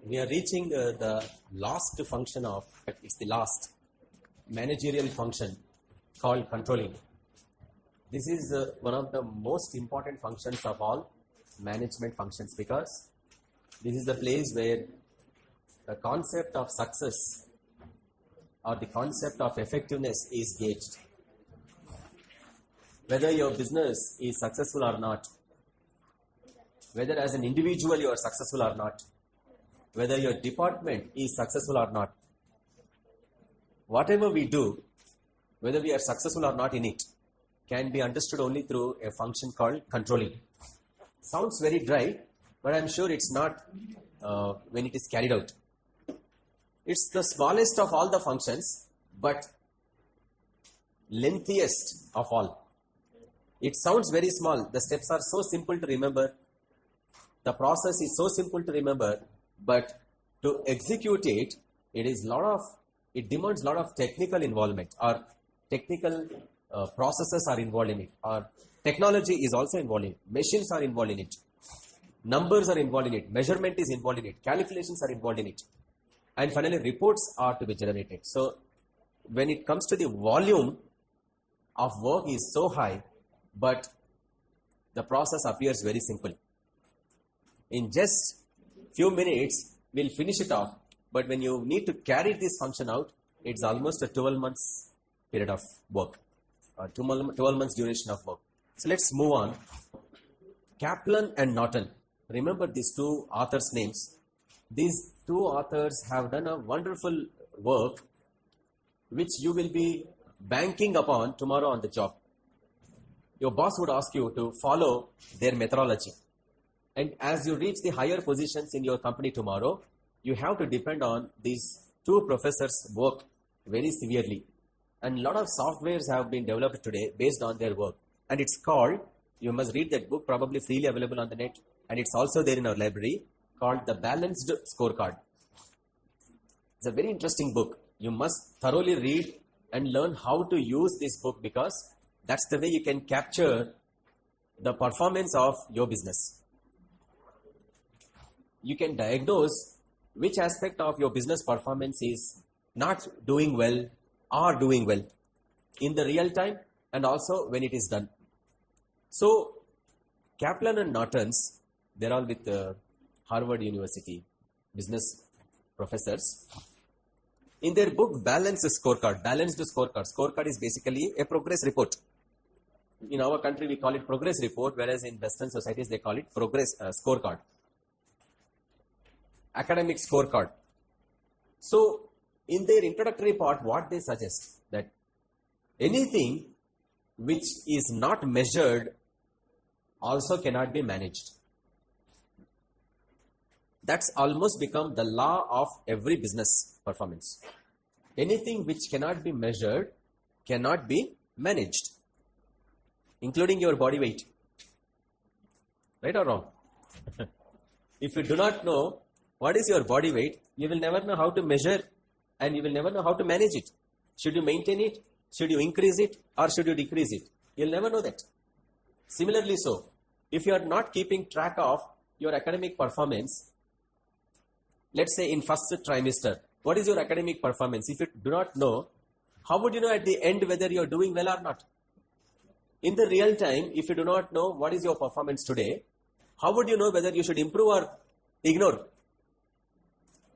We are reaching the last function of, it's the last managerial function called controlling. This is one of the most important functions of all management functions, because this is the place where the concept of success or the concept of effectiveness is gauged. Whether your business is successful or not, whether as an individual you are successful or not, whether your department is successful or not, whatever we do, whether we are successful or not in it, can be understood only through a function called controlling. Sounds very dry, but I'm sure it's not when it is carried out. It's the smallest of all the functions, but lengthiest of all. It sounds very small. The steps are so simple to remember. The process is so simple to remember, but to execute it, it demands a lot of technical involvement, or technical processes are involved in it, or technology is also involved in it. Machines are involved in it. Numbers are involved in it. Measurement is involved in it. Calculations are involved in it. And finally, reports are to be generated. So, when it comes to the volume of work is so high, but the process appears very simple. In just few minutes, we'll finish it off. But when you need to carry this function out, it's almost a 12 months period of work, or 12 months duration of work. So let's move on. Kaplan and Norton. Remember these two authors' names. These two authors have done a wonderful work which you will be banking upon tomorrow on the job. Your boss would ask you to follow their methodology. And as you reach the higher positions in your company tomorrow, you have to depend on these two professors' work very severely. And a lot of softwares have been developed today based on their work. And it's called, you must read that book, probably freely available on the net. And it's also there in our library, called The Balanced Scorecard. It's a very interesting book. You must thoroughly read and learn how to use this book, because that's the way you can capture the performance of your business. You can diagnose which aspect of your business performance is not doing well or doing well in the real time, and also when it is done. So, Kaplan and Norton's, they're all with Harvard University business professors. In their book, Balanced Scorecard, scorecard is basically a progress report. In our country, we call it progress report, whereas in Western societies, they call it progress scorecard. Academic scorecard. So, in their introductory part, what they suggest, that anything which is not measured also cannot be managed. That's almost become the law of every business performance. Anything which cannot be measured cannot be managed, including your body weight. Right or wrong? If you do not know what is your body weight, you will never know how to measure, and you will never know how to manage it. Should you maintain it? Should you increase it? Or should you decrease it? You'll never know that. Similarly so, if you are not keeping track of your academic performance, let's say in first trimester, what is your academic performance? If you do not know, how would you know at the end whether you are doing well or not? In the real time, if you do not know what is your performance today, how would you know whether you should improve or ignore?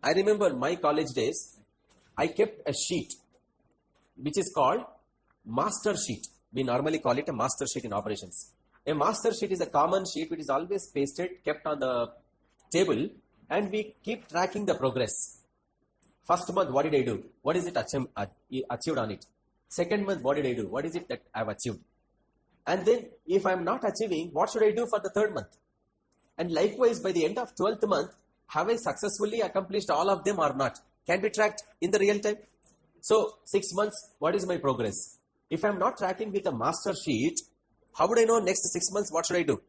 I remember my college days, I kept a sheet which is called master sheet. We normally call it a master sheet in operations. A master sheet is a common sheet which is always pasted, kept on the table, and we keep tracking the progress. First month, what did I do? What is it achieved on it? Second month, what did I do? What is it that I have achieved? And then, if I am not achieving, what should I do for the third month? And likewise, by the end of 12th month, have I successfully accomplished all of them or not? Can be tracked in the real time. So, 6 months, what is my progress? If I am not tracking with a master sheet, how would I know next 6 months what should I do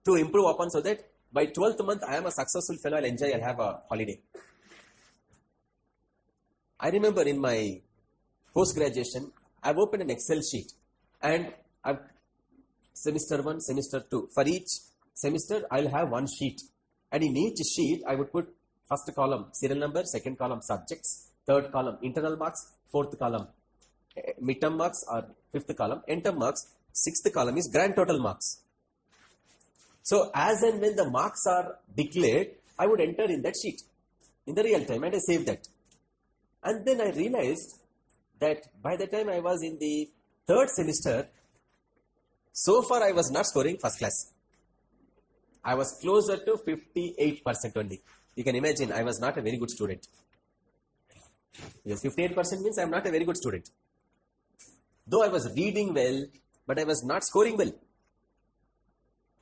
to improve upon, so that by 12th month I am a successful fellow, I'll enjoy, I'll have a holiday. I remember in my post-graduation, I've opened an Excel sheet, and I've semester 1, semester 2. For each semester, I'll have one sheet. And in each sheet, I would put First column serial number, second column subjects, third column internal marks, fourth column midterm marks, or fifth column end term marks, sixth column is grand total marks. So as and when the marks are declared, I would enter in that sheet in the real time and I save that. And then I realized that by the time I was in the third semester, so far I was not scoring first class. I was closer to 58% only. You can imagine I was not a very good student. Because 58% means I am not a very good student. Though I was reading well, but I was not scoring well.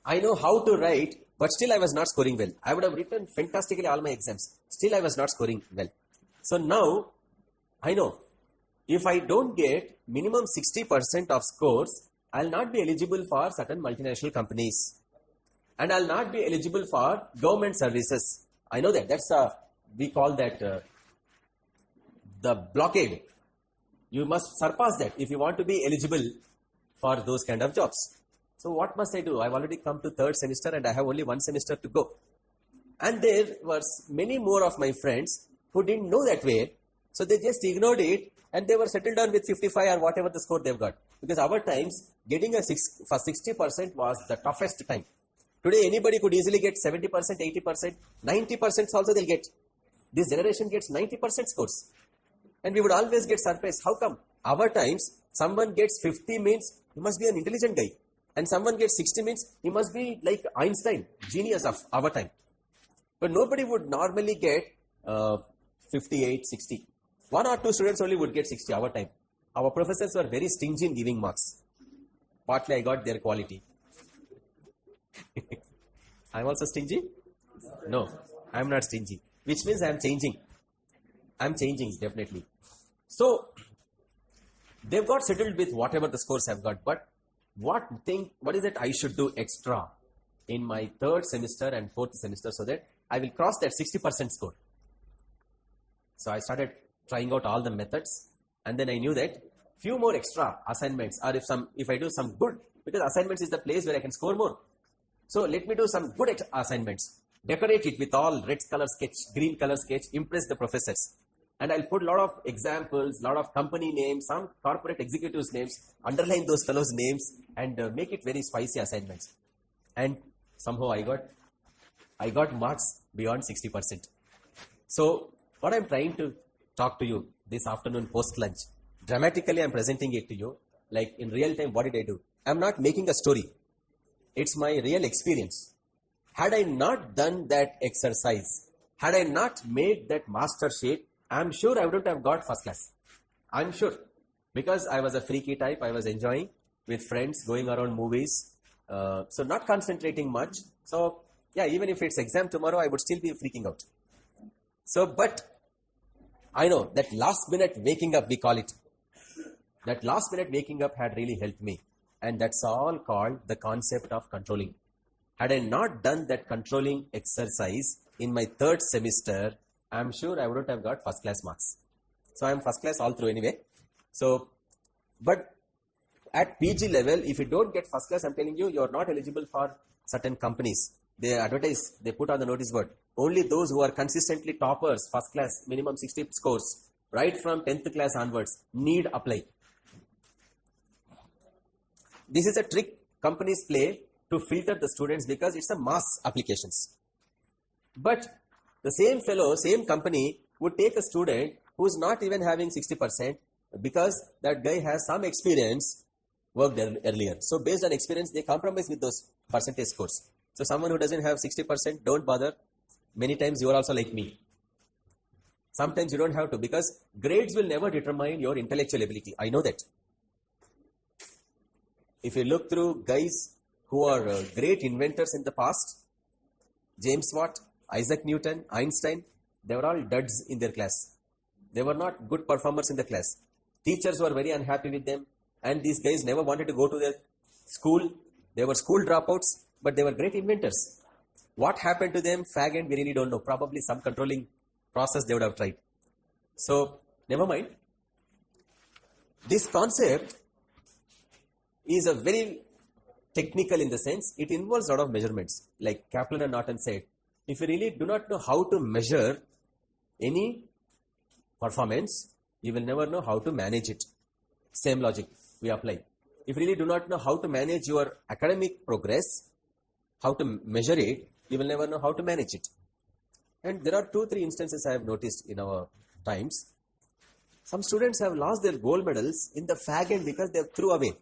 I know how to write, but still I was not scoring well. I would have written fantastically all my exams. Still I was not scoring well. So now, I know, if I don't get minimum 60% of scores, I'll not be eligible for certain multinational companies. And I'll not be eligible for government services. I know that. That's we call that the blockade. You must surpass that if you want to be eligible for those kind of jobs. So what must I do? I've already come to third semester and I have only one semester to go. And there was many more of my friends who didn't know that way. So they just ignored it and they were settled down with 55 or whatever the score they've got. Because our times, getting a 60% was the toughest time. Today anybody could easily get 70%, 80%, 90% also they'll get. This generation gets 90% scores. And we would always get surprised. How come? Our times, someone gets 50 means he must be an intelligent guy. And someone gets 60 means he must be like Einstein, genius of our time. But nobody would normally get 58, 60. One or two students only would get 60 our time. Our professors were very stingy in giving marks. Partly I got their quality. I'm also stingy? No, I'm not stingy. Which means I'm changing. I'm changing, definitely. So, they've got settled with whatever the scores I've got. But what is it I should do extra in my third semester and fourth semester so that I will cross that 60% score? So, I started trying out all the methods. And then I knew that few more extra assignments, or if I do some good, because assignments is the place where I can score more. So, let me do some good assignments. Decorate it with all red color sketch, green color sketch, impress the professors. And I'll put a lot of examples, lot of company names, some corporate executives' names, underline those fellows' names, and make it very spicy assignments. And somehow I got marks beyond 60%. So what I'm trying to talk to you this afternoon post-lunch, dramatically I'm presenting it to you, like in real time, what did I do? I'm not making a story. It's my real experience. Had I not done that exercise, had I not made that master sheet, I'm sure I wouldn't have got first class. I'm sure. Because I was a freaky type, I was enjoying with friends, going around movies. So not concentrating much. So yeah, even if it's exam tomorrow, I would still be freaking out. So, but I know that last minute waking up, we call it. That last minute waking up had really helped me. And that's all called the concept of controlling. Had I not done that controlling exercise in my third semester, I'm sure I wouldn't have got first class marks. So I'm first class all through anyway. So, but at PG level, if you don't get first class, I'm telling you, you're not eligible for certain companies. They advertise, they put on the notice board. Only those who are consistently toppers, first class, minimum 60 scores, right from 10th class onwards, need apply. This is a trick companies play to filter the students because it's a mass applications. But the same fellow, same company would take a student who is not even having 60% because that guy has some experience, worked earlier. So based on experience, they compromise with those percentage scores. So someone who doesn't have 60%, don't bother. Many times you are also like me. Sometimes you don't have to because grades will never determine your intellectual ability. I know that. If you look through guys who are great inventors in the past, James Watt, Isaac Newton, Einstein, they were all duds in their class. They were not good performers in the class. Teachers were very unhappy with them, and these guys never wanted to go to their school. They were school dropouts, but they were great inventors. What happened to them, fag end, we really don't know. Probably some controlling process they would have tried. So, never mind. This concept is a very technical in the sense, it involves a lot of measurements. Like Kaplan and Norton said, If you really do not know how to measure any performance, you will never know how to manage it. Same logic we apply. If you really do not know how to manage your academic progress, how to measure it, you will never know how to manage it. And there are 2-3 instances I have noticed in our times. Some students have lost their gold medals in the fag end because they threw away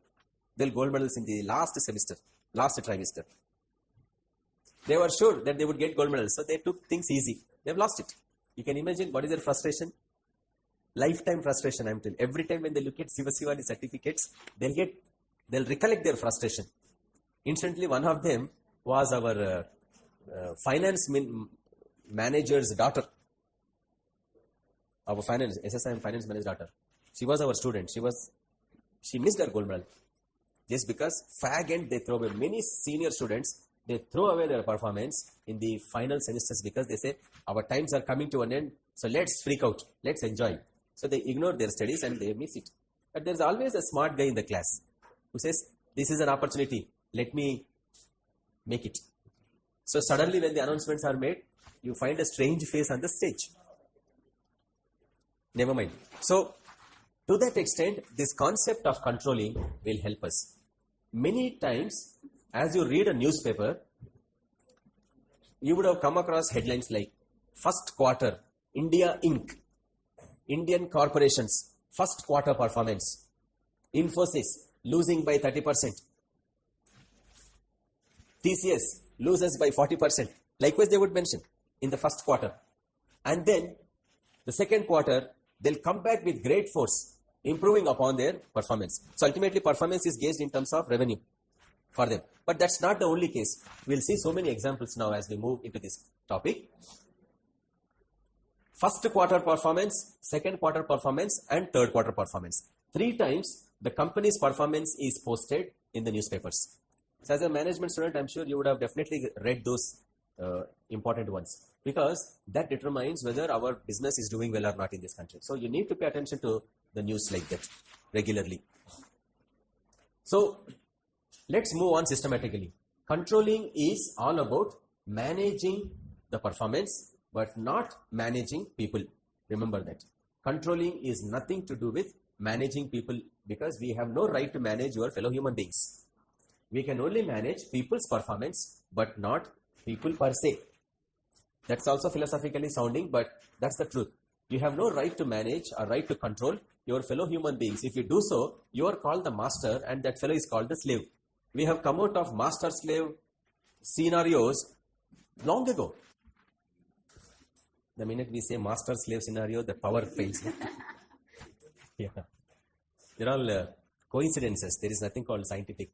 their gold medals in the last semester, last trimester. They were sure that they would get gold medals, so they took things easy. They've lost it. You can imagine what is their frustration? Lifetime frustration, I'm telling you. Every time when they look at Siva Sivani certificates, they'll recollect their frustration. Instantly, one of them was our finance manager's daughter. Our SSIM finance manager's daughter. She was our student. She missed her gold medal. Just because fag end they throw away. Many senior students, they throw away their performance in the final semesters because they say, our times are coming to an end, so let's freak out, let's enjoy. So they ignore their studies and they miss it. But there's always a smart guy in the class who says, this is an opportunity, let me make it. So suddenly when the announcements are made, you find a strange face on the stage. Never mind. So to that extent, this concept of controlling will help us. Many times, as you read a newspaper, you would have come across headlines like, first quarter, India Inc., Indian corporations, first quarter performance, Infosys losing by 30%, TCS loses by 40%. Likewise, they would mention in the first quarter. And then the second quarter, they'll come back with great force, improving upon their performance. So ultimately, performance is gauged in terms of revenue for them. But that's not the only case. We'll see so many examples now as we move into this topic. First quarter performance, second quarter performance, and third quarter performance. 3 times the company's performance is posted in the newspapers. So as a management student, I'm sure you would have definitely read those important ones, because that determines whether our business is doing well or not in this country. So you need to pay attention to the news like that regularly. So let's move on systematically. Controlling is all about managing the performance, but not managing people. Remember that. Controlling is nothing to do with managing people, because we have no right to manage your fellow human beings. We can only manage people's performance, but not people per se. That's also philosophically sounding, but that's the truth. You have no right to manage or right to control your fellow human beings. If you do so, you are called the master and that fellow is called the slave. We have come out of master-slave scenarios long ago. The minute we say master-slave scenario, the power fails. Yeah. They're all coincidences. There is nothing called scientific.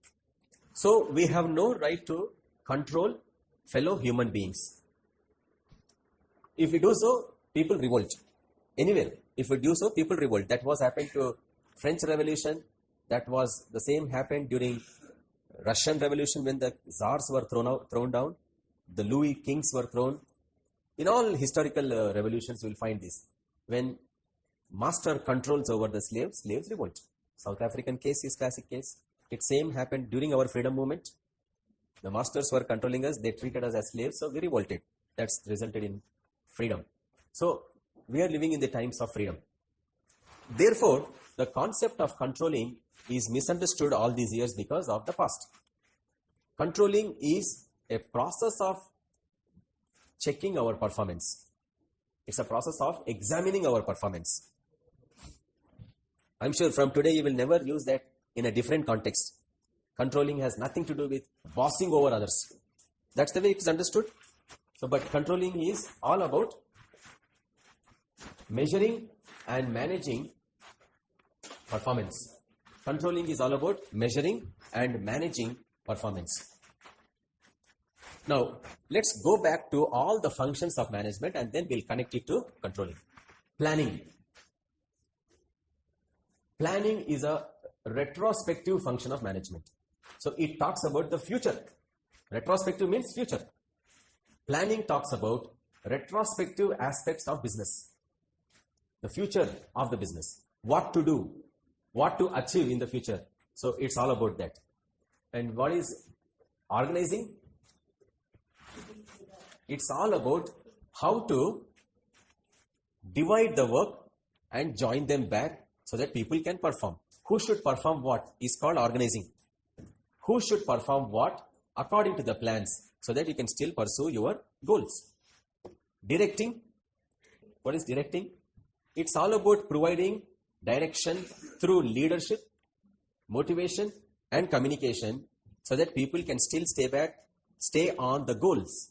So we have no right to control fellow human beings. If we do so, people revolt. Anywhere, if we do so, people revolt. That was happened to French Revolution. That was the same happened during Russian Revolution when the Tsars were thrown down. The Louis kings were thrown. In all historical revolutions, you will find this. When master controls over the slaves, slaves revolt. South African case is classic case. It same happened during our freedom movement. The masters were controlling us. They treated us as slaves, so we revolted. That's resulted in freedom. So we are living in the times of freedom. Therefore, the concept of controlling is misunderstood all these years because of the past. Controlling is a process of checking our performance. It's a process of examining our performance. I'm sure from today you will never use that in a different context. Controlling has nothing to do with bossing over others. That's the way it is understood. So, but controlling is all about measuring and managing performance. Controlling is all about measuring and managing performance. Now, let's go back to all the functions of management and then we'll connect it to controlling. Planning. Planning is a retrospective function of management. So, it talks about the future. Retrospective means future. Planning talks about retrospective aspects of business. The future of the business. What to do. What to achieve in the future. So, it's all about that. And what is organizing? It's all about how to divide the work and join them back so that people can perform. Who should perform what is called organizing. Who should perform what according to the plans so that you can still pursue your goals. Directing. What is directing? It's all about providing direction through leadership, motivation, and communication so that people can still stay on the goals.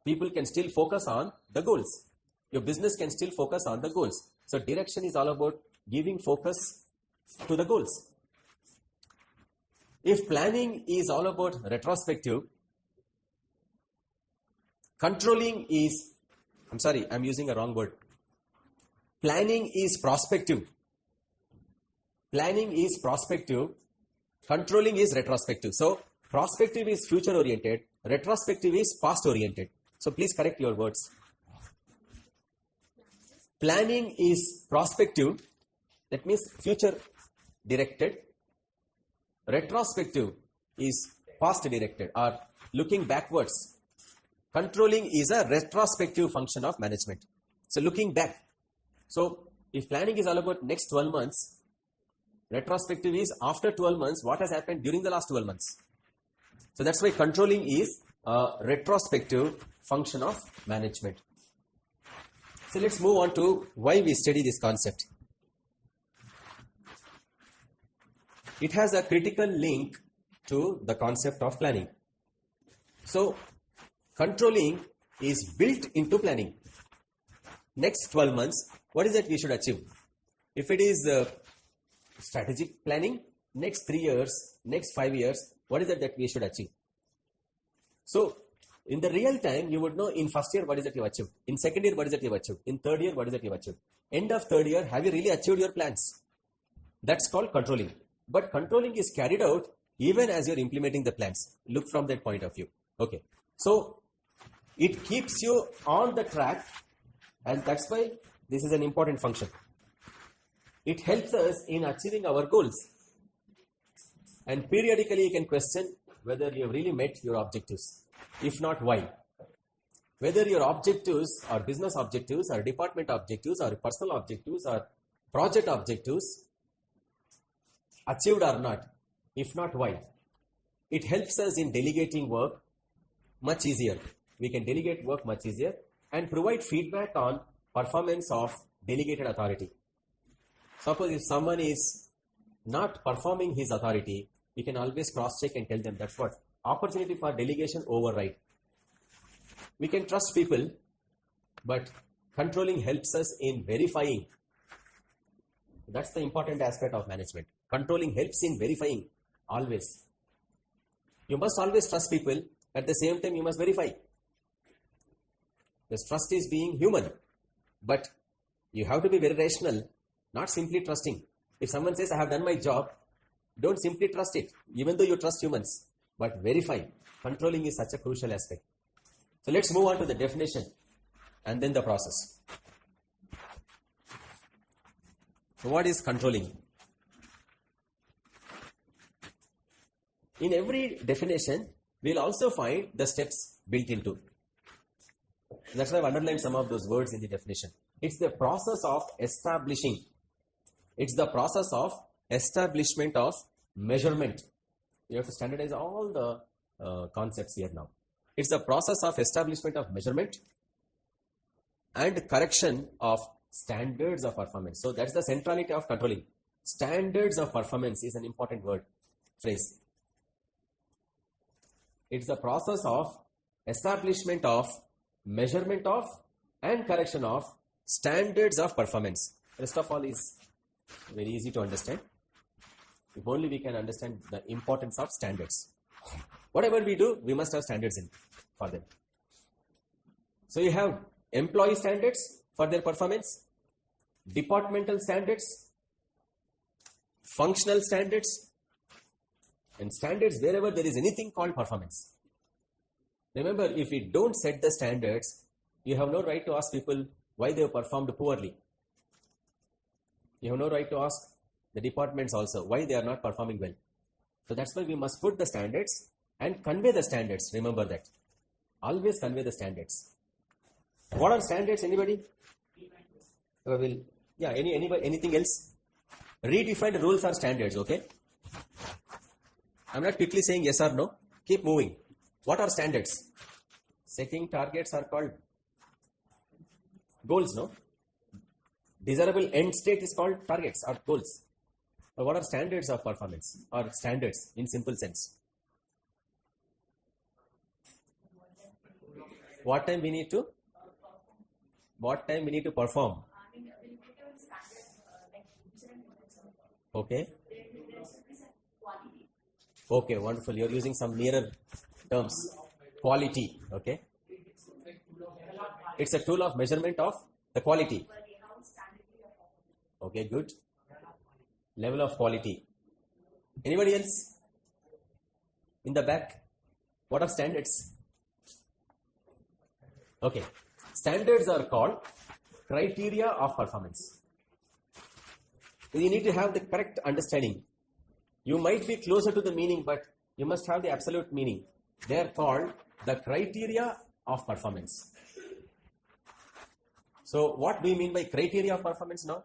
People can still focus on the goals. Your business can still focus on the goals. So direction is all about giving focus to the goals. If planning is all about retrospective, controlling is, I'm using a wrong word. Planning is prospective. Planning is prospective. Controlling is retrospective. So prospective is future oriented. Retrospective is past oriented. So please correct your words. Planning is prospective. That means future directed. Retrospective is past directed or looking backwards. Controlling is a retrospective function of management. So looking back. So if planning is all about next 12 months, retrospective is after 12 months, what has happened during the last 12 months. So that's why controlling is a retrospective function of management. So let's move on to why we study this concept. It has a critical link to the concept of planning. So controlling is built into planning. Next 12 months, what is it we should achieve? If it is strategic planning, next 3 years, next 5 years, what is it that we should achieve? So in the real time, you would know in first year, what is it you achieved? In second year, what is it you achieved? In third year, what is it you achieved? End of third year, have you really achieved your plans? That's called controlling. But controlling is carried out even as you're implementing the plans. Look from that point of view. Okay. So it keeps you on the track, and that's why this is an important function. It helps us in achieving our goals. And periodically you can question whether you have really met your objectives. If not, why? Whether your objectives are business objectives or department objectives or personal objectives or project objectives achieved or not. If not, why? It helps us in delegating work much easier. We can delegate work much easier and provide feedback on performance of delegated authority. Suppose if someone is not performing his authority, we can always cross-check and tell them that's what. Opportunity for delegation override. We can trust people, but controlling helps us in verifying. That's the important aspect of management. Controlling helps in verifying, always. You must always trust people, at the same time you must verify. This trust is being human, but you have to be very rational, not simply trusting. If someone says, I have done my job, don't simply trust it, even though you trust humans, but verify. Controlling is such a crucial aspect. So let's move on to the definition and then the process. So what is controlling? In every definition, we'll also find the steps built into. That's why I've underlined some of those words in the definition. It's the process of establishing. It's the process of establishment of measurement. You have to standardize all the concepts here now. It's the process of establishment of measurement and correction of standards of performance. So that's the centrality of controlling. Standards of performance is an important word, phrase. It's the process of establishment of measurement of and correction of standards of performance. Rest of all is very easy to understand. If only we can understand the importance of standards. Whatever we do, we must have standards in for them. So you have employee standards for their performance, departmental standards, functional standards, and standards wherever there is anything called performance. Remember, if we don't set the standards, you have no right to ask people why they have performed poorly. You have no right to ask the departments also why they are not performing well. So that's why we must put the standards and convey the standards. Remember that. Always convey the standards. What are standards? Anybody? Anybody? Anything else? Redefined rules are standards. Okay. I'm not quickly saying yes or no. Keep moving. What are standards? Setting targets are called goals, no? Desirable end state is called targets or goals. But what are standards of performance or standards in simple sense? What time we need to perform? Okay. Okay, wonderful. You're using some nearer terms. Quality. Okay. It's a tool of measurement of the quality. Okay, good. Level of quality. Anybody else? In the back? What are standards? Okay. Standards are called criteria of performance. You need to have the correct understanding. You might be closer to the meaning, but you must have the absolute meaning. They are called the criteria of performance. So, what do you mean by criteria of performance now?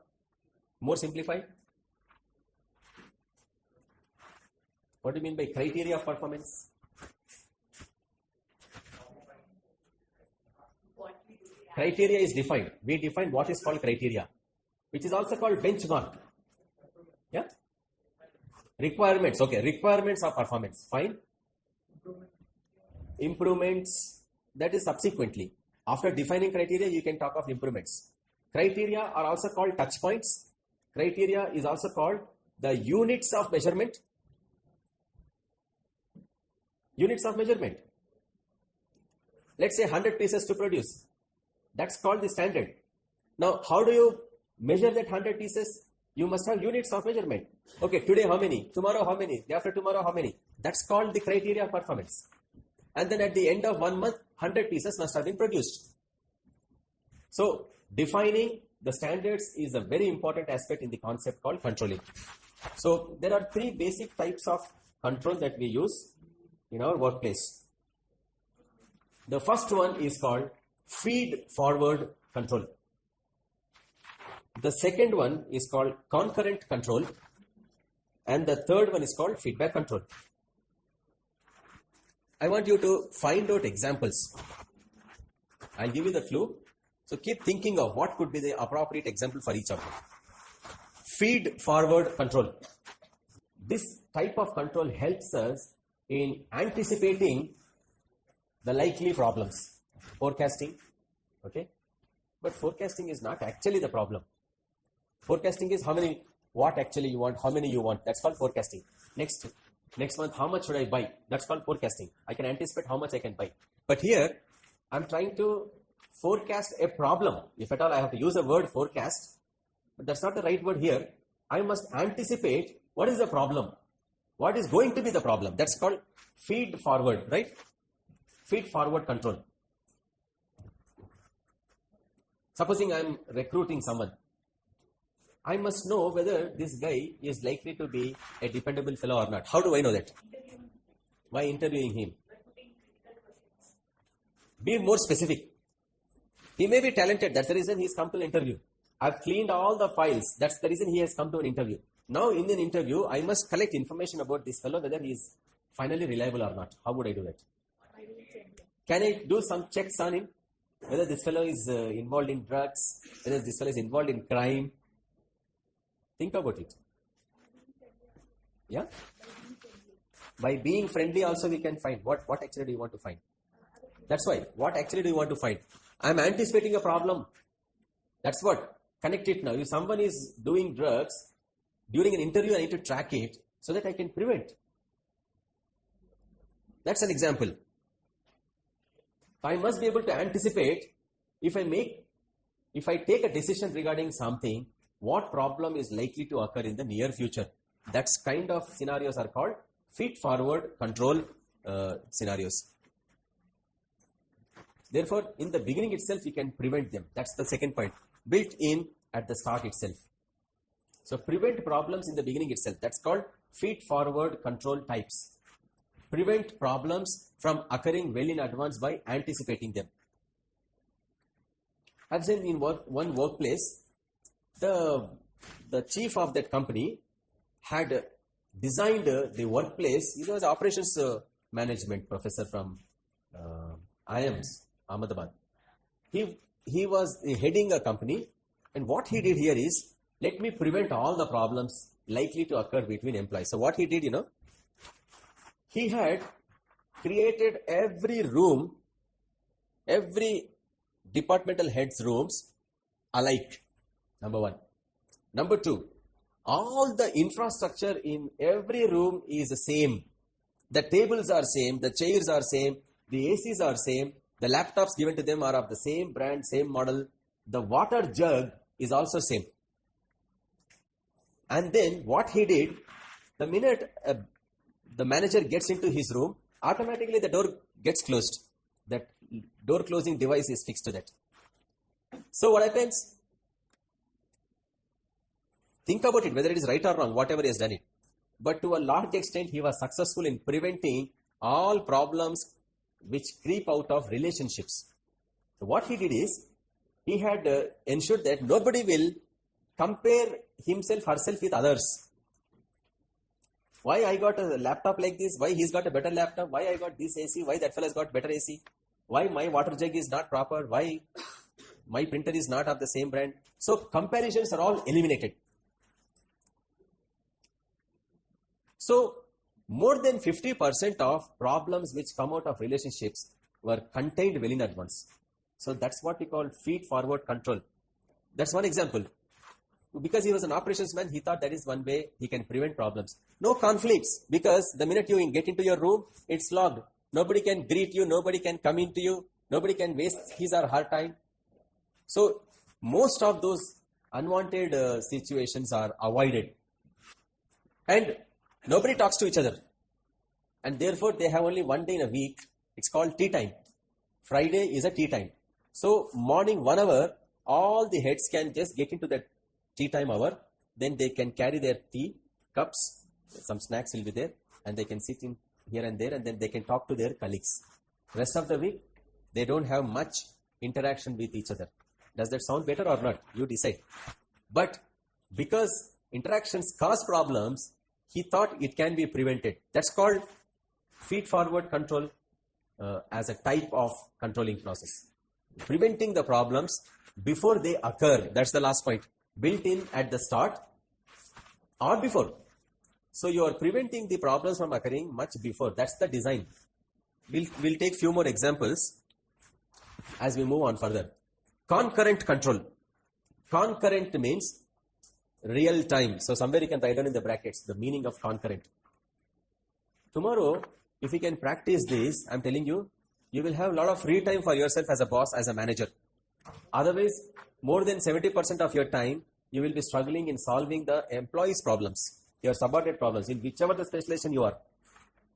More simplified? What do you mean by criteria of performance? Criteria is defined. We define what is called criteria, which is also called benchmark. Yeah? Requirements. Okay, requirements of performance. Fine. Improvements, that is subsequently. After defining criteria, you can talk of improvements. Criteria are also called touch points. Criteria is also called the units of measurement. Units of measurement. Let's say 100 pieces to produce. That's called the standard. Now, how do you measure that 100 pieces? You must have units of measurement. Okay, today how many? Tomorrow how many? Day after tomorrow how many? That's called the criteria of performance. And then at the end of 1 month, 100 pieces must have been produced. So, defining the standards is a very important aspect in the concept called controlling. So, there are 3 basic types of control that we use in our workplace. The first one is called feed-forward control. The second one is called concurrent control. And the third one is called feedback control. I want you to find out examples. I'll give you the clue. So keep thinking of what could be the appropriate example for each of them. Feed-forward control. This type of control helps us in anticipating the likely problems. Forecasting, okay? But forecasting is not actually the problem. Forecasting is what actually you want, how many you want. That's called forecasting. Next month, how much should I buy? That's called forecasting. I can anticipate how much I can buy. But here, I'm trying to forecast a problem. If at all I have to use the word forecast, but that's not the right word here. I must anticipate what is the problem. What is going to be the problem? That's called feed forward, right? Feed forward control. Supposing I'm recruiting someone. I must know whether this guy is likely to be a dependable fellow or not. How do I know that? By interviewing him. Be more specific. He may be talented. That's the reason he's come to an interview. I've cleaned all the files. That's the reason he has come to an interview. Now in an interview, I must collect information about this fellow, whether he is finally reliable or not. How would I do that? Can I do some checks on him? Whether this fellow is involved in drugs, whether this fellow is involved in crime. Think about it. Yeah? By being friendly also we can find. What actually do you want to find? That's why. What actually do you want to find? I'm anticipating a problem. That's what. Connect it now. If someone is doing drugs, during an interview I need to track it so that I can prevent. That's an example. I must be able to anticipate if I take a decision regarding something, what problem is likely to occur in the near future. That's kind of scenarios are called feed-forward control scenarios. Therefore, in the beginning itself, you can prevent them. That's the second point. Built in at the start itself. So, prevent problems in the beginning itself. That's called feed-forward control types. prevent problems from occurring well in advance by anticipating them. I've seen in one workplace, the chief of that company had designed the workplace. He was an operations management professor from IIMS, Ahmedabad. He was heading a company, and what he did here is, let me prevent all the problems likely to occur between employees. So what he did, he had created every room, every departmental head's rooms alike, number one. Number two, all the infrastructure in every room is the same. The tables are same, the chairs are same, the ACs are same, the laptops given to them are of the same brand, same model. The water jug is also same. And then what he did, the minute the manager gets into his room, automatically the door gets closed. That door closing device is fixed to that. So what happens? Think about it, whether it is right or wrong, whatever he has done it. But to a large extent, he was successful in preventing all problems which creep out of relationships. So what he did is, he had ensured that nobody will compare himself, herself with others. Why I got a laptop like this? Why he's got a better laptop? Why I got this AC? Why that fellow's got better AC? Why my water jug is not proper? Why my printer is not of the same brand? So comparisons are all eliminated. So more than 50% of problems which come out of relationships were contained well in advance. So that's what we call feed-forward control. That's one example. Because he was an operations man, he thought that is one way he can prevent problems. No conflicts, because the minute you get into your room, it's logged. Nobody can greet you, nobody can come into you, nobody can waste his or her time. So most of those unwanted situations are avoided. And nobody talks to each other. And therefore, they have only one day in a week. It's called tea time. Friday is a tea time. So morning 1 hour, all the heads can just get into that tea time hour. Then they can carry their tea cups. Some snacks will be there. And they can sit in here and there. And then they can talk to their colleagues. Rest of the week, they don't have much interaction with each other. Does that sound better or not? You decide. But because interactions cause problems, he thought it can be prevented. That's called feed-forward control as a type of controlling process. Preventing the problems before they occur. That's the last point. Built in at the start or before. So you are preventing the problems from occurring much before. That's the design. We'll take few more examples as we move on further. Concurrent control. Concurrent means real time. So somewhere you can write down in the brackets the meaning of concurrent. Tomorrow, if you can practice this, I'm telling you, you will have a lot of free time for yourself as a boss, as a manager. Otherwise, more than 70% of your time, you will be struggling in solving the employees' problems, your subordinate problems, in whichever the specialization you are.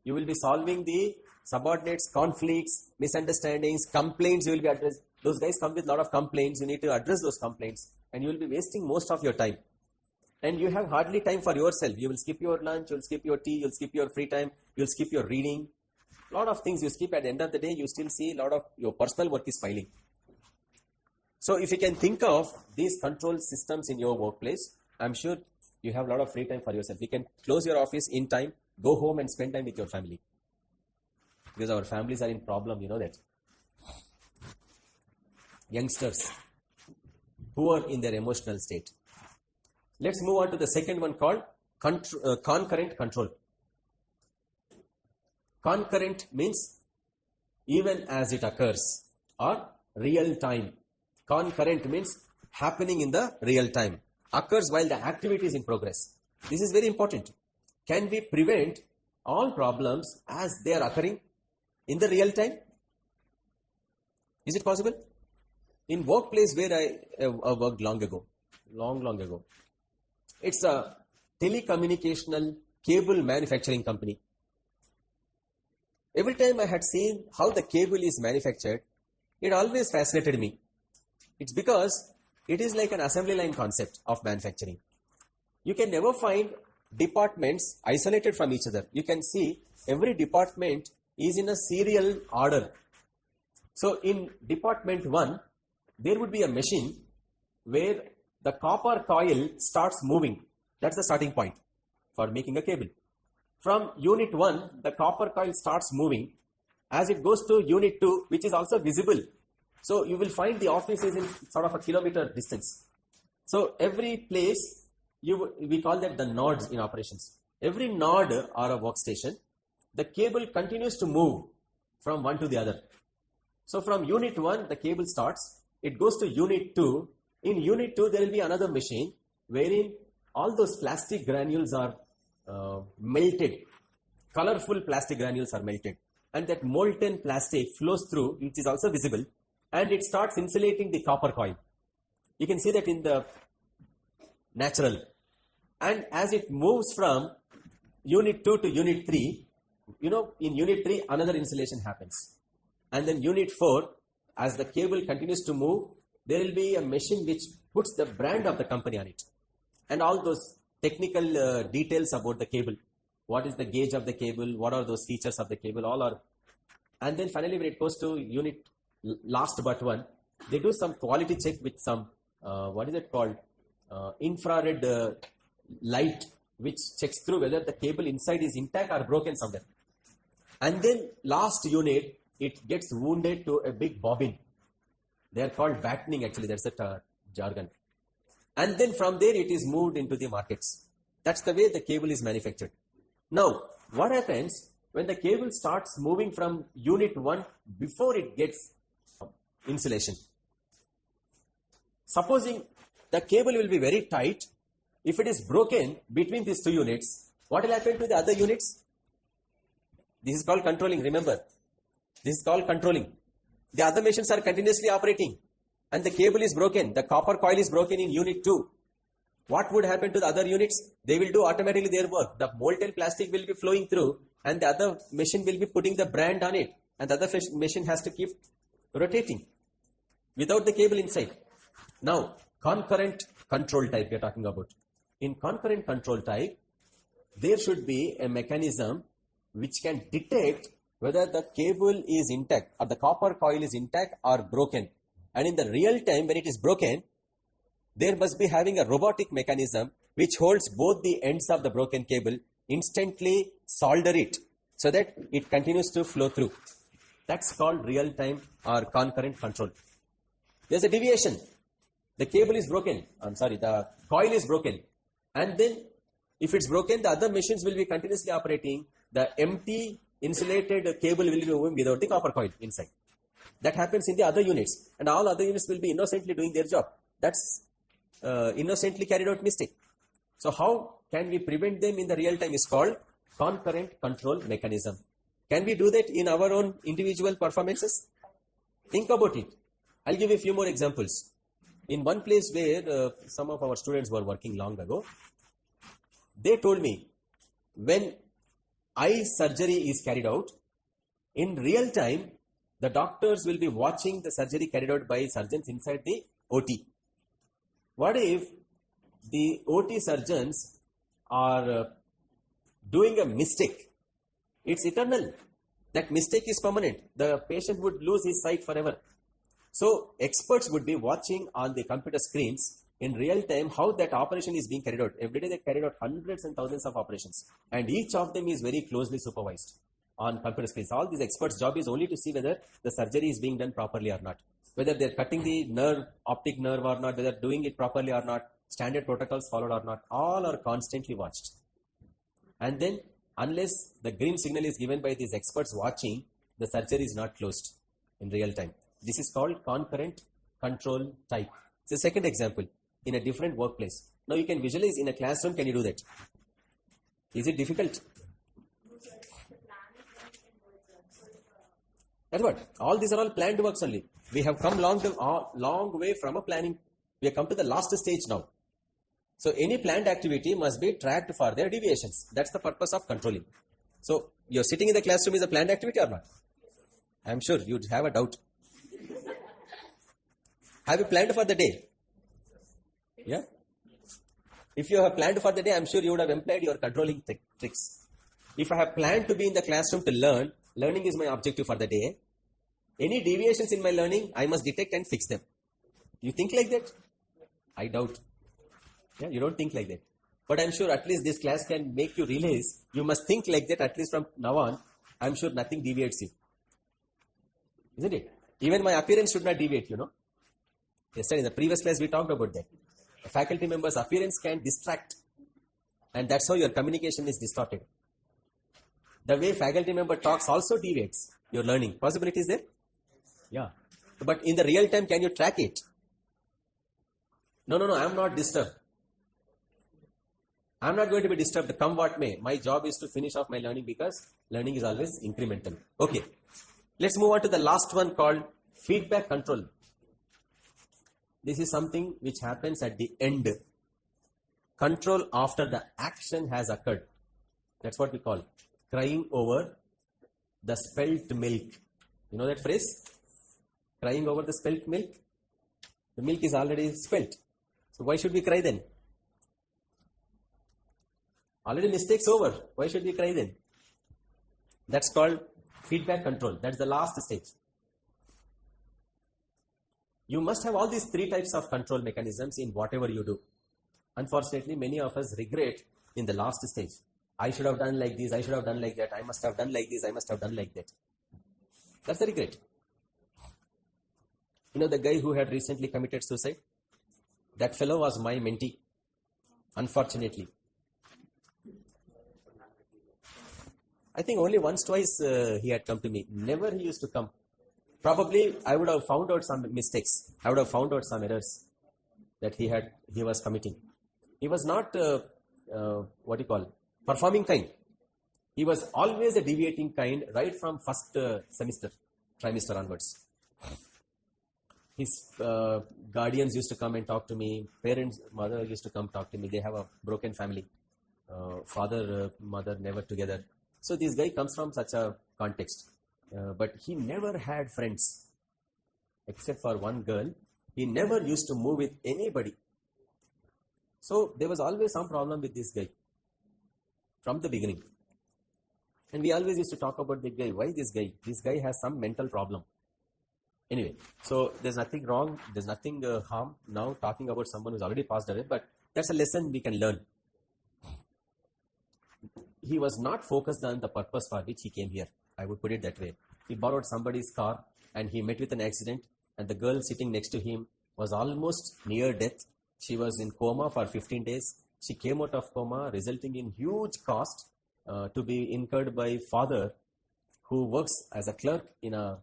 You will be solving the subordinates, conflicts, misunderstandings, complaints you will be addressing. Those guys come with a lot of complaints. You need to address those complaints. And you will be wasting most of your time. And you have hardly time for yourself. You will skip your lunch, you will skip your tea, you will skip your free time, you will skip your reading. A lot of things you skip. At the end of the day, you still see a lot of your personal work is piling. So if you can think of these control systems in your workplace, I'm sure you have a lot of free time for yourself. You can close your office in time, go home and spend time with your family. Because our families are in problem, you know that. Youngsters, poor in their emotional state. Let's move on to the second one called concurrent control. Concurrent means even as it occurs or real time. Concurrent means happening in the real time. Occurs while the activity is in progress. This is very important. Can we prevent all problems as they are occurring in the real time? Is it possible? In workplace where I worked long ago, it's a telecommunicational cable manufacturing company. Every time I had seen how the cable is manufactured, it always fascinated me. It's because it is like an assembly line concept of manufacturing. You can never find departments isolated from each other. You can see every department is in a serial order. So in department 1, there would be a machine where the copper coil starts moving. That's the starting point for making a cable. From unit 1, the copper coil starts moving. As it goes to unit 2, which is also visible. So you will find the office is in sort of a kilometer distance. So every place, we call that the nodes in operations. Every node or a workstation, the cable continues to move from one to the other. So from unit 1, the cable starts. It goes to unit 2. In unit 2, there will be another machine wherein all those plastic granules are melted. Colorful plastic granules are melted. And that molten plastic flows through, which is also visible, and it starts insulating the copper coil. You can see that in the natural. And as it moves from unit 2 to unit 3, in unit 3, another insulation happens. And then unit 4, as the cable continues to move, there will be a machine which puts the brand of the company on it. And all those technical details about the cable. What is the gauge of the cable? What are those features of the cable? All are. And then finally, when it goes to unit last but one, they do some quality check with some, infrared light, which checks through whether the cable inside is intact or broken somewhere. And then last unit, it gets wounded to a big bobbin. They are called battening actually, that's a jargon. And then from there, it is moved into the markets. That's the way the cable is manufactured. Now, what happens when the cable starts moving from unit 1 before it gets insulation? Supposing the cable will be very tight. If it is broken between these two units, what will happen to the other units? This is called controlling, remember. This is called controlling. The other machines are continuously operating and the cable is broken. The copper coil is broken in unit 2. What would happen to the other units? They will do automatically their work. The molten plastic will be flowing through and the other machine will be putting the brand on it. And the other machine has to keep rotating without the cable inside. Now, concurrent control type we are talking about. In concurrent control type, there should be a mechanism which can detect whether the cable is intact or the copper coil is intact or broken. And in the real time, when it is broken, there must be having a robotic mechanism which holds both the ends of the broken cable, instantly solder it so that it continues to flow through. That's called real-time or concurrent control. There's a deviation. The cable is broken. The coil is broken. And then if it's broken, the other machines will be continuously operating. The empty insulated cable will be moving without the copper coil inside. That happens in the other units. And all other units will be innocently doing their job. That's innocently carried out mistake. So how can we prevent them in the real time is called concurrent control mechanism. Can we do that in our own individual performances? Think about it. I'll give you a few more examples. In one place where some of our students were working long ago, they told me when eye surgery is carried out, in real time, the doctors will be watching the surgery carried out by surgeons inside the OT. What if the OT surgeons are doing a mistake? It's eternal. That mistake is permanent. The patient would lose his sight forever. So experts would be watching on the computer screens in real time how that operation is being carried out. Every day they carried out hundreds and thousands of operations. And each of them is very closely supervised on computer screens. All these experts' job is only to see whether the surgery is being done properly or not. Whether they're cutting the nerve, optic nerve or not, whether doing it properly or not, standard protocols followed or not, all are constantly watched. And then, unless the green signal is given by these experts watching, the surgery is not closed in real time. This is called concurrent control type. It's a second example in a different workplace. Now you can visualize in a classroom, can you do that? Is it difficult? That's what. All these are all planned works only. We have come long way from a planning. We have come to the last stage now. So any planned activity must be tracked for their deviations. That's the purpose of controlling. So you're sitting in the classroom is a planned activity or not? I'm sure you'd have a doubt. Have you planned for the day? Yeah? If you have planned for the day, I'm sure you would have employed your controlling tricks. If I have planned to be in the classroom to learn, learning is my objective for the day. Any deviations in my learning, I must detect and fix them. You think like that? I doubt. Yeah, you don't think like that. But I'm sure at least this class can make you realize you must think like that at least from now on. I'm sure nothing deviates you. Isn't it? Even my appearance should not deviate, Yesterday in the previous class we talked about that. The faculty member's appearance can distract. And that's how your communication is distorted. The way faculty member talks also deviates your learning. Possibility is there? Yeah. But in the real time, can you track it? No, I'm not disturbed. I'm not going to be disturbed, come what may. My job is to finish off my learning because learning is always incremental. Okay. Let's move on to the last one called feedback control. This is something which happens at the end. Control after the action has occurred. That's what we call crying over the spilt milk. You know that phrase? Crying over the spilt milk? The milk is already spilt. So why should we cry then? Already mistakes over. Why should we cry then? That's called feedback control. That's the last stage. You must have all these three types of control mechanisms in whatever you do. Unfortunately, many of us regret in the last stage. I should have done like this, I should have done like that, I must have done like this, I must have done like that. That's the regret. The guy who had recently committed suicide? That fellow was my mentee. Unfortunately. I think only once, twice he had come to me. Never he used to come. Probably I would have found out some mistakes. I would have found out some errors that he was committing. He was not, performing kind. He was always a deviating kind right from first trimester onwards. His guardians used to come and talk to me. Parents, mother used to come talk to me. They have a broken family. Father, mother never together. So this guy comes from such a context. But he never had friends. Except for one girl. He never used to move with anybody. So there was always some problem with this guy. From the beginning. And we always used to talk about the guy. Why this guy? This guy has some mental problem. Anyway, so there's nothing wrong. There's nothing harm now talking about someone who's already passed away. But that's a lesson we can learn. He was not focused on the purpose for which he came here. I would put it that way. He borrowed somebody's car and he met with an accident. And the girl sitting next to him was almost near death. She was in coma for 15 days. She came out of coma, resulting in huge cost to be incurred by father who works as a clerk in a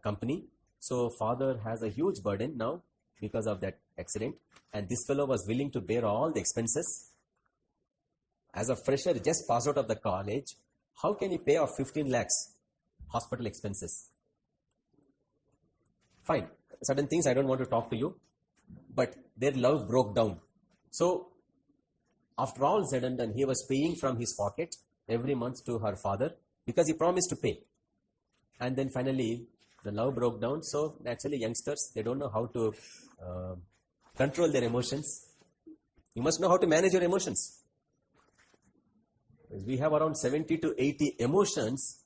company. So father has a huge burden now because of that accident. And this fellow was willing to bear all the expenses. As a fresher just passed out of the college, how can he pay off 15 lakhs hospital expenses? Fine. Certain things I don't want to talk to you. But their love broke down. So after all said and done, he was paying from his pocket every month to her father because he promised to pay. And then finally, the love broke down. So naturally, youngsters, they don't know how to control their emotions. You must know how to manage your emotions. We have around 70 to 80 emotions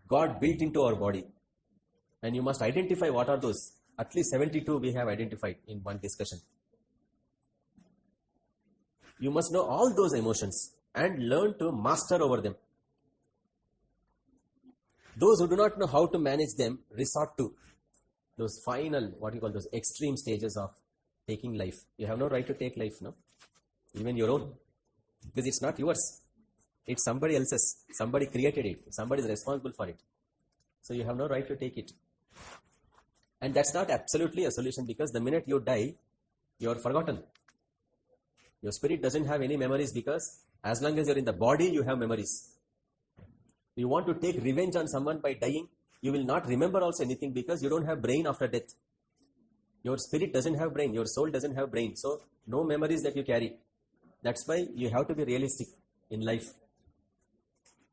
God built into our body. And you must identify what are those. At least 72 we have identified in one discussion. You must know all those emotions and learn to master over them. Those who do not know how to manage them resort to those final, those extreme stages of taking life. You have no right to take life, no? Even your own. Because it's not yours. It's somebody else's. Somebody created it. Somebody is responsible for it. So you have no right to take it. And that's not absolutely a solution because the minute you die, you are forgotten. Your spirit doesn't have any memories because as long as you're in the body, you have memories. You want to take revenge on someone by dying, you will not remember also anything because you don't have brain after death. Your spirit doesn't have brain. Your soul doesn't have brain. So no memories that you carry. That's why you have to be realistic in life.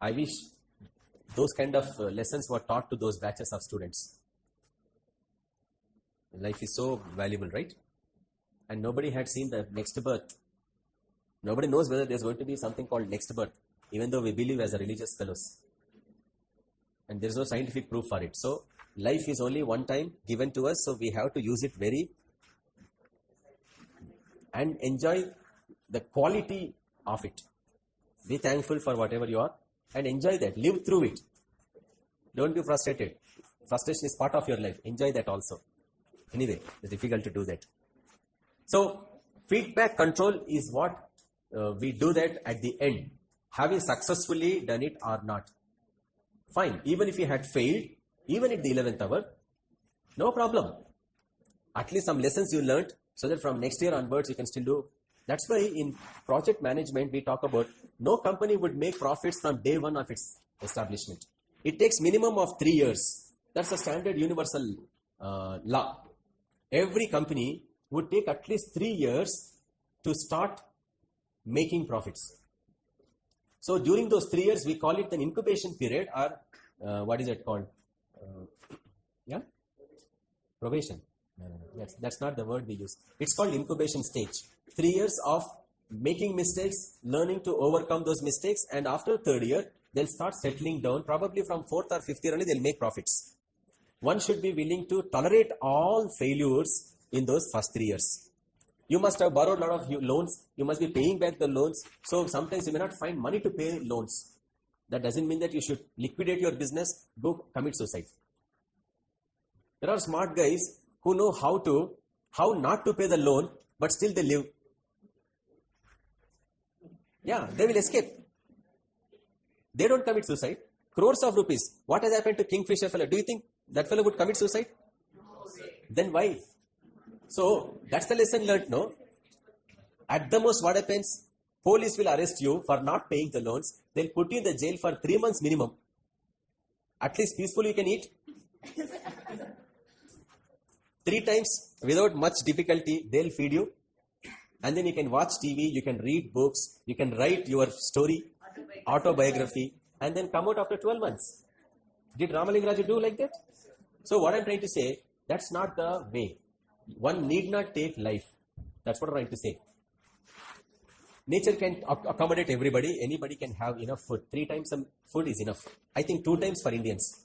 I wish those kind of lessons were taught to those batches of students. Life is so valuable, right? And nobody had seen the next birth. Nobody knows whether there's going to be something called next birth, even though we believe as a religious fellows. And there's no scientific proof for it. So, life is only one time given to us, so we have to use it and enjoy the quality of it. Be thankful for whatever you are and enjoy that. Live through it. Don't be frustrated. Frustration is part of your life. Enjoy that also. Anyway, it's difficult to do that. So, feedback control is what we do that at the end. Have you successfully done it or not? Fine. Even if you had failed, even at the 11th hour, no problem. At least some lessons you learned, so that from next year onwards you can still do. That's why in project management we talk about no company would make profits from day one of its establishment. It takes minimum of 3 years. That's a standard universal law. Every company would take at least 3 years to start making profits. So during those 3 years, we call it an incubation period, or what is it called? Probation. No. That's not the word we use. It's called incubation stage. 3 years of making mistakes, learning to overcome those mistakes, and after 3rd year, they'll start settling down. Probably from 4th or 5th year only, they'll make profits. One should be willing to tolerate all failures in those first 3 years. You must have borrowed a lot of loans. You must be paying back the loans. So sometimes you may not find money to pay loans. That doesn't mean that you should liquidate your business, go commit suicide. There are smart guys who know how not to pay the loan, but still they live. Yeah, they will escape. They don't commit suicide. Crores of rupees. What has happened to Kingfisher fellow? Do you think that fellow would commit suicide? Then why? So, that's the lesson learned, no? At the most, what happens? Police will arrest you for not paying the loans. They'll put you in the jail for 3 months minimum. At least peacefully you can eat. 3 times, without much difficulty, they'll feed you. And then you can watch TV, you can read books, you can write your story, autobiography, and then come out after 12 months. Did Ramalingam Raju do like that? So what I'm trying to say, that's not the way. One need not take life. That's what I'm trying to say. Nature can accommodate everybody. Anybody can have enough food. 3 times some food is enough. I think 2 times for Indians.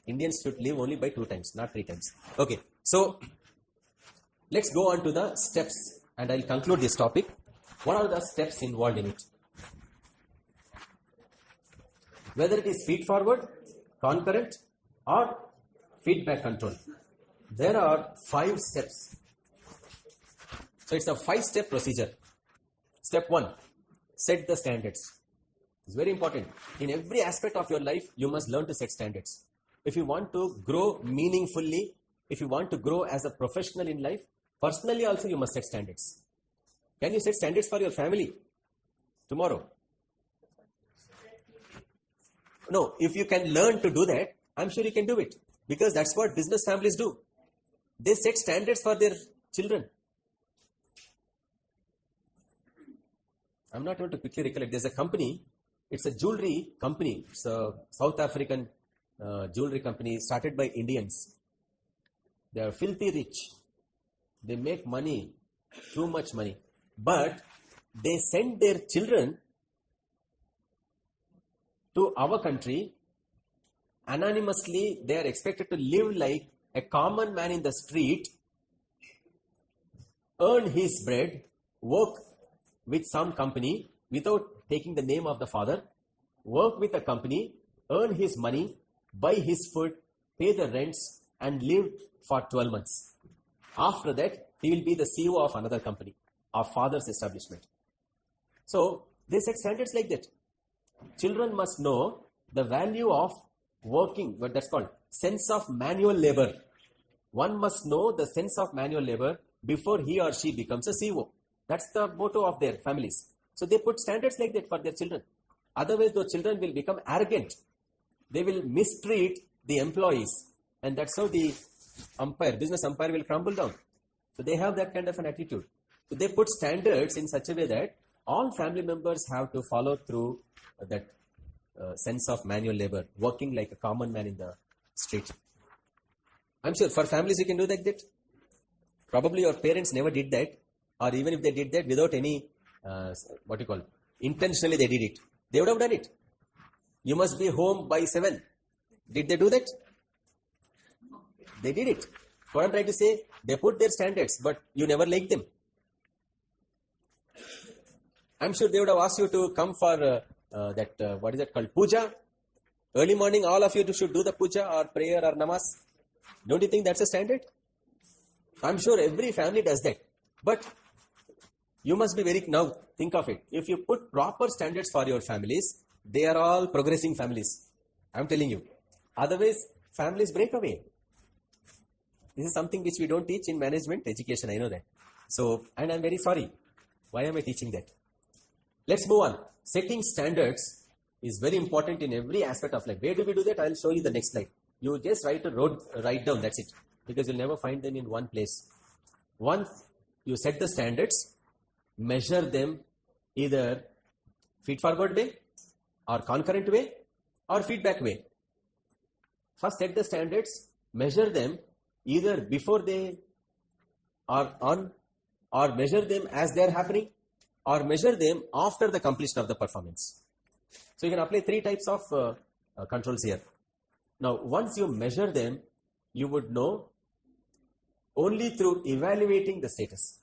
Indians should live only by 2 times, not 3 times. Okay, so let's go on to the steps and I'll conclude this topic. What are the steps involved in it? Whether it is feed forward, concurrent, or feedback control. There are 5 steps. So it's a 5-step procedure. Step 1, set the standards. It's very important. In every aspect of your life, you must learn to set standards. If you want to grow meaningfully, if you want to grow as a professional in life, personally also you must set standards. Can you set standards for your family tomorrow? No, if you can learn to do that, I'm sure you can do it. Because that's what business families do. They set standards for their children. I'm not able to quickly recollect. There's a company, it's a jewelry company. It's a South African jewelry company started by Indians. They are filthy rich. They make money, too much money. But they send their children to our country. Anonymously, they are expected to live like a common man in the street, earn his bread, work with some company without taking the name of the father, work with a company, earn his money, buy his food, pay the rents, and live for 12 months. After that, he will be the CEO of another company, of father's establishment. So, they set standards like that. Children must know the value of working, what that's called, sense of manual labor. One must know the sense of manual labor before he or she becomes a CEO. That's the motto of their families. So they put standards like that for their children. Otherwise, those children will become arrogant. They will mistreat the employees. And that's how the business empire will crumble down. So they have that kind of an attitude. So they put standards in such a way that all family members have to follow through that sense of manual labor, working like a common man in the street. I'm sure for families you can do like that. Probably your parents never did that, or even if they did that without any what you call, intentionally they did it, they would have done it. You must be home by 7. Did they do that? They did it. What I'm trying to say, they put their standards, but you never liked them. I'm sure they would have asked you to come for what is that called, puja. Early morning, all of you should do the puja or prayer or namaz. Don't you think that's a standard? I'm sure every family does that. But you must be now think of it. If you put proper standards for your families, they are all progressing families. I'm telling you. Otherwise, families break away. This is something which we don't teach in management education, I know that. So, and I'm very sorry. Why am I teaching that? Let's move on. Setting standards is very important in every aspect of life. Where do we do that? I'll show you the next slide. You just write down, that's it. Because you'll never find them in one place. Once you set the standards, measure them either feed-forward way or concurrent way or feedback way. First set the standards, measure them either before they are on, or measure them as they are happening, or measure them after the completion of the performance. So you can apply 3 types of controls here. Now, once you measure them, you would know only through evaluating the status.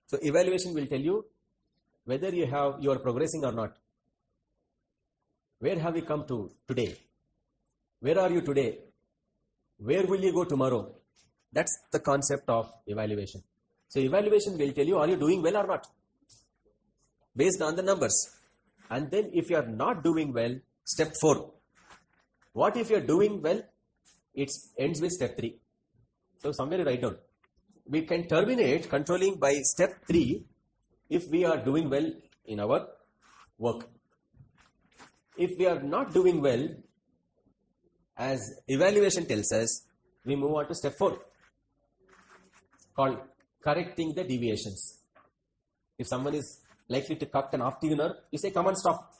So evaluation will tell you whether you are progressing or not. Where have you come to today? Where are you today? Where will you go tomorrow? That's the concept of evaluation. So evaluation will tell you, are you doing well or not? Based on the numbers. And then if you are not doing well, step 4. What if you are doing well? It ends with step 3. So somewhere you write down. We can terminate controlling by step 3 if we are doing well in our work. If we are not doing well, as evaluation tells us, we move on to step 4, called correcting the deviations. If someone is likely to cut an optic nerve, you say, come on, stop.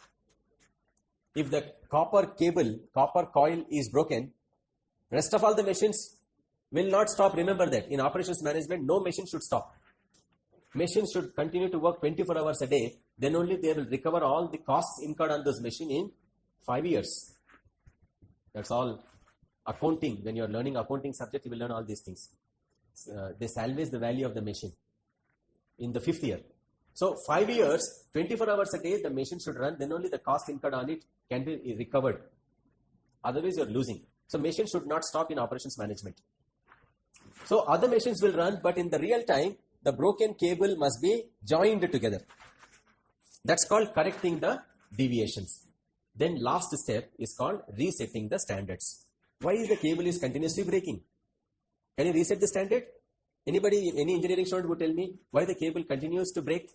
If the copper coil is broken, rest of all the machines will not stop. Remember that. In operations management, no machine should stop. Machines should continue to work 24 hours a day. Then only they will recover all the costs incurred on those machines in 5 years. That's all. Accounting, when you are learning accounting subject, you will learn all these things. They salvage the value of the machine in the 5th year. So 5 years, 24 hours a day, the machine should run. Then only the cost incurred on it can be recovered. Otherwise, you are losing. So machine should not stop in operations management. So other machines will run, but in the real time, the broken cable must be joined together. That's called correcting the deviations. Then last step is called resetting the standards. Why is the cable is continuously breaking? Can you reset the standard? Anybody, any engineering student would tell me why the cable continues to break?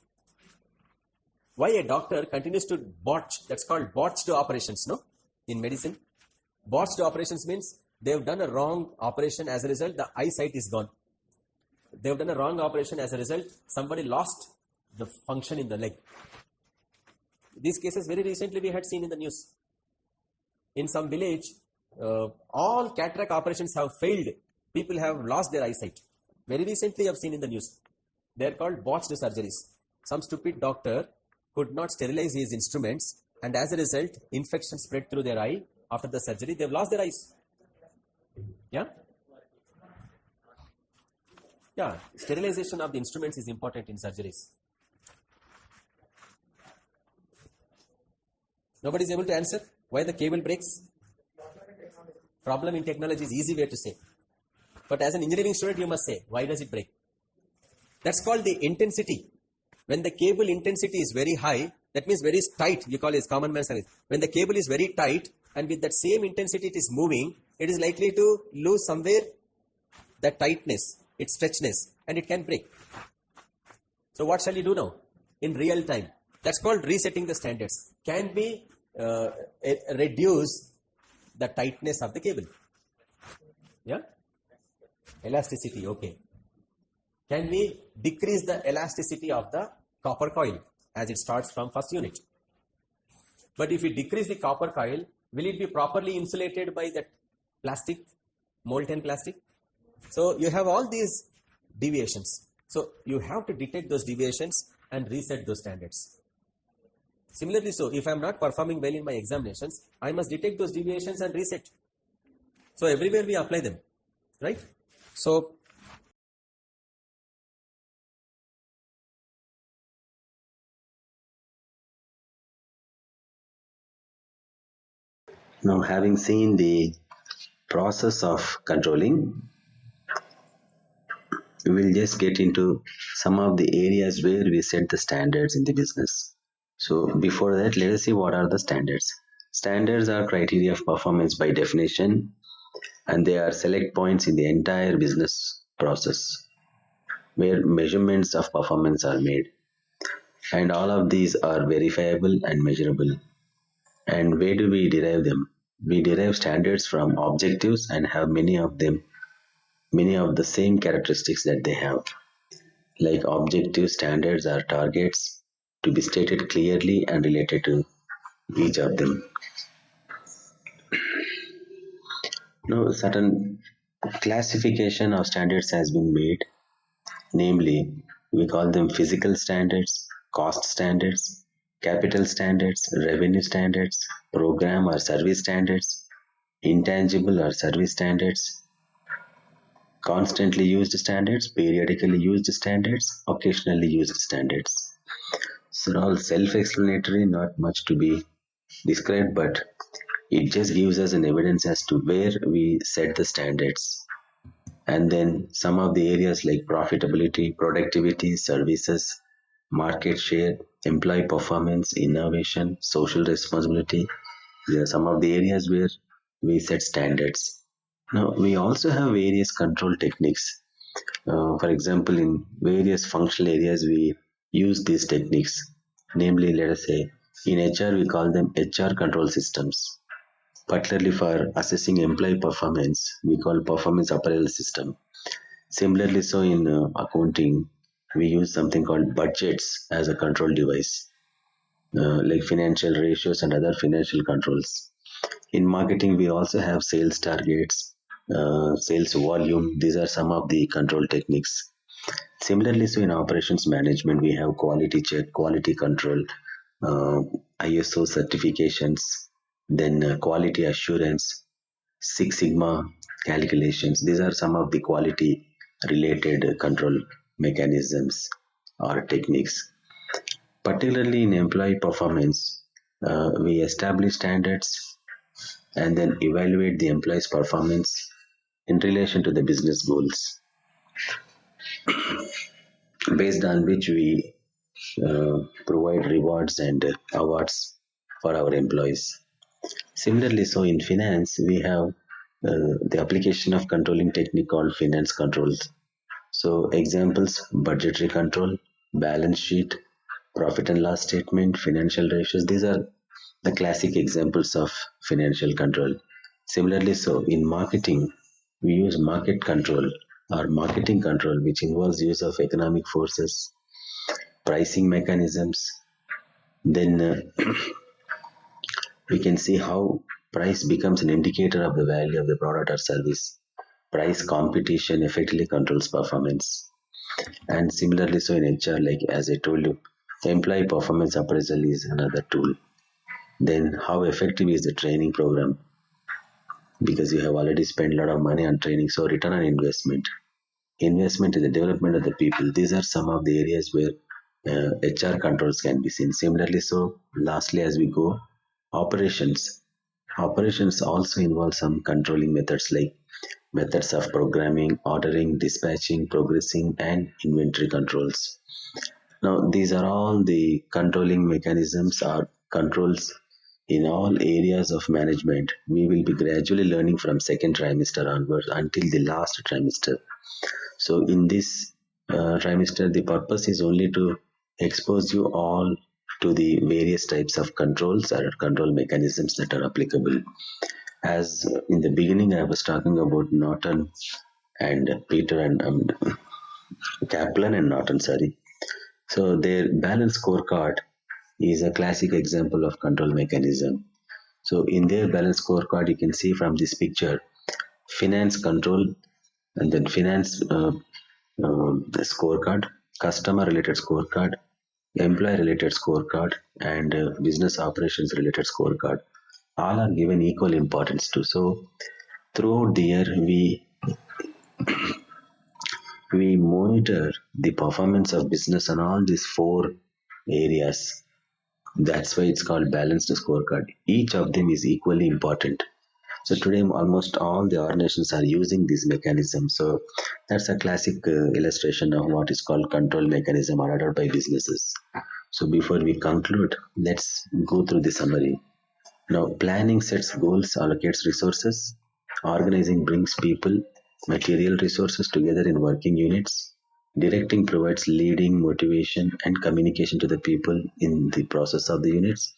Why a doctor continues to botch? That's called botched operations, no? In medicine. Botched operations means they have done a wrong operation. As a result, the eyesight is gone. They have done a wrong operation. As a result, somebody lost the function in the leg. These cases very recently we had seen in the news. In some village, all cataract operations have failed. People have lost their eyesight. Very recently I have seen in the news. They are called botched surgeries. Some stupid doctor could not sterilize his instruments, and as a result, infection spread through their eye. After the surgery, they have lost their eyes. Yeah? Yeah, sterilization of the instruments is important in surgeries. Nobody is able to answer why the cable breaks? Problem in technology is easy way to say. But as an engineering student, you must say, why does it break? That's called the intensity. When the cable intensity is very high, that means very tight, you call it common man's language. When the cable is very tight and with that same intensity it is moving, it is likely to lose somewhere that tightness, its stretchness, and it can break. So what shall you do now? In real time. That's called resetting the standards. Can we reduce the tightness of the cable? Yeah? Elasticity, okay. Can we decrease the elasticity of the copper coil as it starts from first unit? But if we decrease the copper coil, will it be properly insulated by that plastic, molten plastic? So you have all these deviations. So you have to detect those deviations and reset those standards. Similarly, so if I am not performing well in my examinations, I must detect those deviations and reset. So everywhere we apply them, right? So now, having seen the process of controlling, we will just get into some of the areas where we set the standards in the business. So, before that, let us see what are the standards. Standards are criteria of performance by definition, and they are select points in the entire business process where measurements of performance are made. And all of these are verifiable and measurable. And where do we derive them? We derive standards from objectives and have many of the same characteristics that they have. Like objective standards are targets to be stated clearly and related to each of them. Now, certain classification of standards has been made, namely, we call them physical standards, cost standards, capital standards, revenue standards, program or service standards, intangible or service standards, constantly used standards, periodically used standards, occasionally used standards. So, all self explanatory, not much to be described, but it just gives us an evidence as to where we set the standards. And then some of the areas like profitability, productivity, services, market share, employee performance, innovation, social responsibility. These are some of the areas where we set standards. Now, we also have various control techniques. For example, in various functional areas, we use these techniques. Namely, let us say, in HR, we call them HR control systems. Particularly for assessing employee performance, we call performance appraisal system. Similarly, so in accounting, we use something called budgets as a control device, like financial ratios and other financial controls. In marketing, we also have sales targets, sales volume. These are some of the control techniques. Similarly, so in operations management, we have quality check, quality control, uh, ISO certifications, then quality assurance, Six Sigma calculations. These are some of the quality related control mechanisms or techniques. Particularly in employee performance, we establish standards and then evaluate the employee's performance in relation to the business goals, based on which we provide rewards and awards for our employees. Similarly, so in finance, we have the application of controlling technique called finance controls. So, examples budgetary control, balance sheet, profit and loss statement, financial ratios. These are the classic examples of financial control. Similarly, so in marketing, we use market control or marketing control, which involves use of economic forces, pricing mechanisms. Then we can see how price becomes an indicator of the value of the product or service. Price competition effectively controls performance. And similarly, so in HR, like as I told you, employee performance appraisal is another tool. Then, how effective is the training program? Because you have already spent a lot of money on training, so return on investment. Investment in the development of the people. These are some of the areas where HR controls can be seen. Similarly, so lastly, as we go, operations. Operations also involve some controlling methods like methods of programming, ordering, dispatching, progressing, and inventory controls. Now, these are all the controlling mechanisms or controls in all areas of management. We will be gradually learning from second trimester onwards until the last trimester. So, in this trimester, the purpose is only to expose you all to the various types of controls or control mechanisms that are applicable. As in the beginning, I was talking about Norton and Peter and Kaplan and Norton, sorry. So their balance scorecard is a classic example of control mechanism. So in their balance scorecard, you can see from this picture, finance control and then finance the scorecard, customer related scorecard, employee related scorecard, and business operations related scorecard. All are given equal importance to. So throughout the year, we monitor the performance of business on all these four areas. That's why it's called balanced scorecard. Each of them is equally important. So today, almost all the organizations are using this mechanism. So that's a classic illustration of what is called control mechanism adopted by businesses. So before we conclude, let's go through the summary. Now, planning sets goals, allocates resources. Organizing brings people, material resources together in working units. Directing provides leading, motivation, and communication to the people in the process of the units.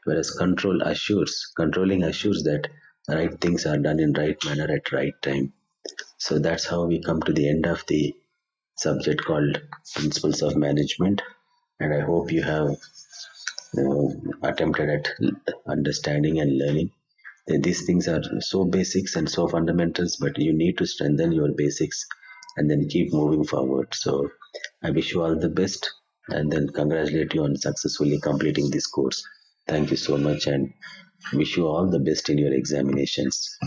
Whereas controlling assures that right things are done in right manner at right time. So that's how we come to the end of the subject called Principles of Management. And I hope you have attempted at understanding and learning. These things are so basics and so fundamentals, but you need to strengthen your basics and then keep moving forward. So I wish you all the best and then congratulate you on successfully completing this course. Thank you so much and wish you all the best in your examinations.